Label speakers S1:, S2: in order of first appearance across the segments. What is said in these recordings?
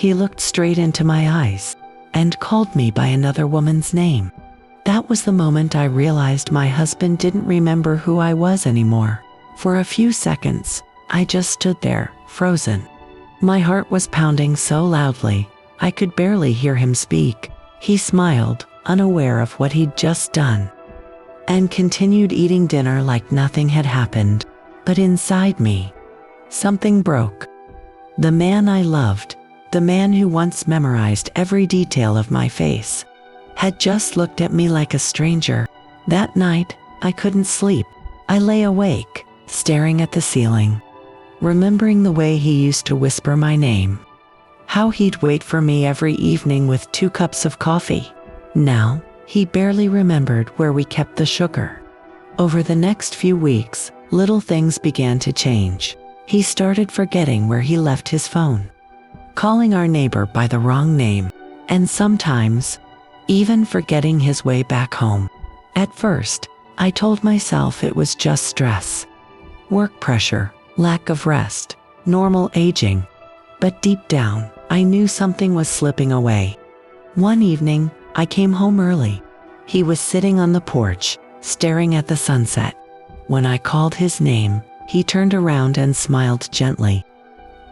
S1: He looked straight into my eyes and called me by another woman's name. That was the moment I realized my husband didn't remember who I was anymore. For a few seconds, I just stood there, frozen. My heart was pounding so loudly, I could barely hear him speak. He smiled, unaware of what he'd just done, and continued eating dinner like nothing had happened. But inside me, something broke. The man I loved, the man who once memorized every detail of my face, had just looked at me like a stranger. That night, I couldn't sleep. I lay awake, staring at the ceiling, remembering the way he used to whisper my name, how he'd wait for me every evening with 2 cups of coffee. Now, he barely remembered where we kept the sugar. Over the next few weeks, little things began to change. He started forgetting where he left his phone, calling our neighbor by the wrong name, and sometimes even forgetting his way back home. At first, I told myself it was just stress, work pressure, lack of rest, normal aging. But deep down, I knew something was slipping away. One evening, I came home early. He was sitting on the porch, staring at the sunset. When I called his name, he turned around and smiled gently.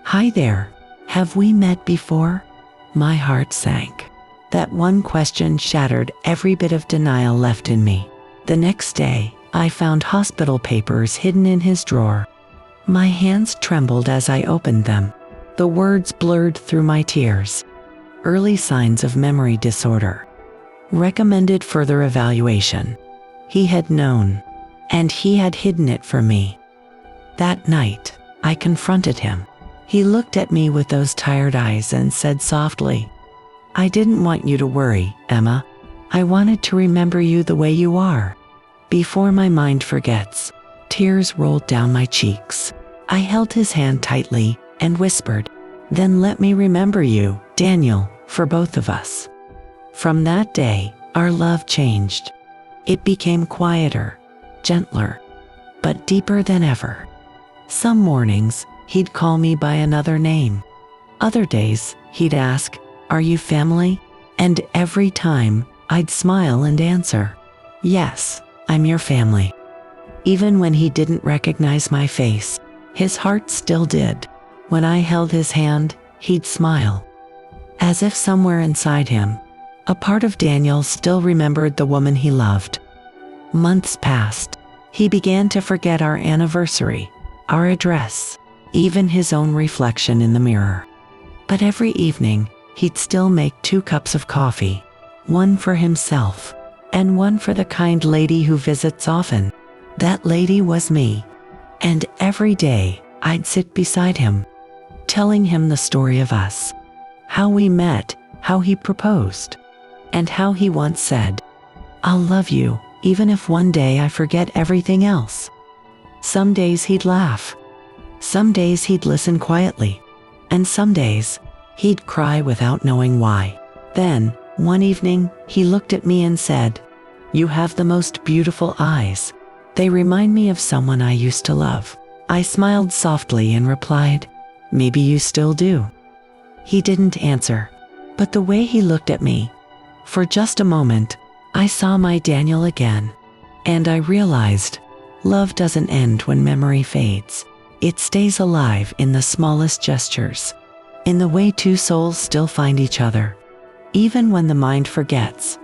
S1: "Hi there. Have we met before?" My heart sank. That one question shattered every bit of denial left in me. The next day, I found hospital papers hidden in his drawer. My hands trembled as I opened them. The words blurred through my tears. Early signs of memory disorder. Recommended further evaluation. He had known, and he had hidden it from me. That night, I confronted him. He looked at me with those tired eyes and said softly, "I didn't want you to worry, Emma. I wanted to remember you the way you are." Before my mind forgets, tears rolled down my cheeks. I held his hand tightly and whispered, "Then let me remember you, Daniel, for both of us." From that day, our love changed. It became quieter, gentler, but deeper than ever. Some mornings, he'd call me by another name. Other days, he'd ask, "Are you family?" And every time, I'd smile and answer, "Yes, I'm your family." Even when he didn't recognize my face, his heart still did. When I held his hand, he'd smile, as if somewhere inside him, a part of Daniel still remembered the woman he loved. Months passed. He began to forget our anniversary, our address, even his own reflection in the mirror. But every evening, he'd still make 2 cups of coffee, one for himself, and one for the kind lady who visits often. That lady was me. And every day, I'd sit beside him, telling him the story of us, how we met, how he proposed, and how he once said, "I'll love you, even if one day I forget everything else." Some days he'd laugh. Some days he'd listen quietly. And some days, he'd cry without knowing why. Then, one evening, he looked at me and said, "You have the most beautiful eyes. They remind me of someone I used to love." I smiled softly and replied, "Maybe you still do." He didn't answer, but the way he looked at me, for just a moment, I saw my Daniel again. And I realized, love doesn't end when memory fades. It stays alive in the smallest gestures, in the way 2 souls still find each other, even when the mind forgets.